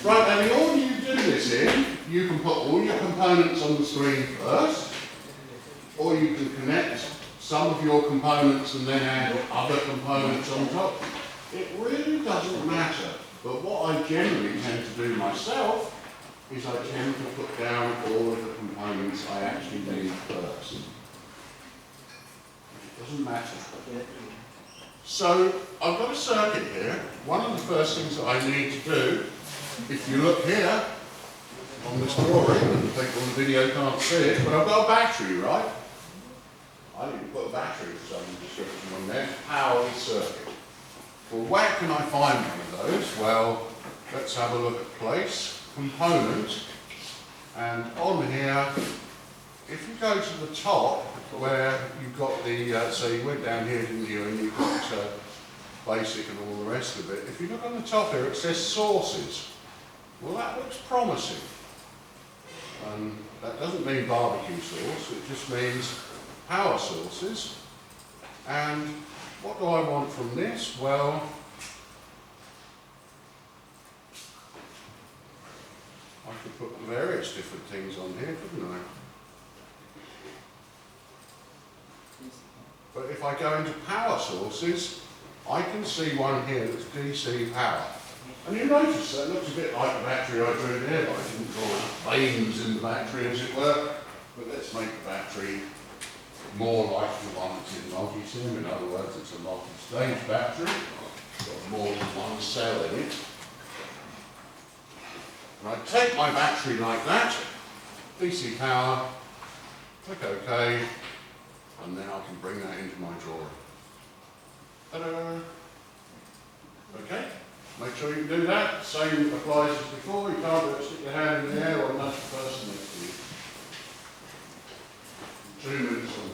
Right, now the order you do this in, you can put all your components on the screen first, or you can connect some of your components and then add other components on top. It really doesn't matter, but what I generally tend to do myself is I tend to put down all of the components I actually need first. It doesn't matter. So I've got a circuit here. One of the first things that I need to do, if you look here on this drawing, and people on the video can't see it, but I've got a battery, right? I didn't put a battery for some description on there. Powered circuit. Well, where can I find one of those? Well, let's have a look at place, component, and on here, if you go to the top where you've got the, so you went down here, didn't you, and you've got basic and all the rest of it. If you look on the top here, it says sources. Well, that looks promising. That doesn't mean barbecue sauce, it just means power sources. And what do I want from this? Well, I could put various different things on here, couldn't I? But if I go into power sources, I can see one here that's DC power. And you notice that looks a bit like the battery I drew there, but I didn't draw veins in the battery, as it were. But let's make the battery more like the one that's in Multisim. In other words, it's a multi-stage battery. It's got more than one cell in it. And I take my battery like that, DC power, click OK, and then I can bring that into my drawer. Ta-da! Okay, make sure you can do that. Same applies as before. You can't do it, stick your hand in the air or nudge the person next to you. 2 minutes on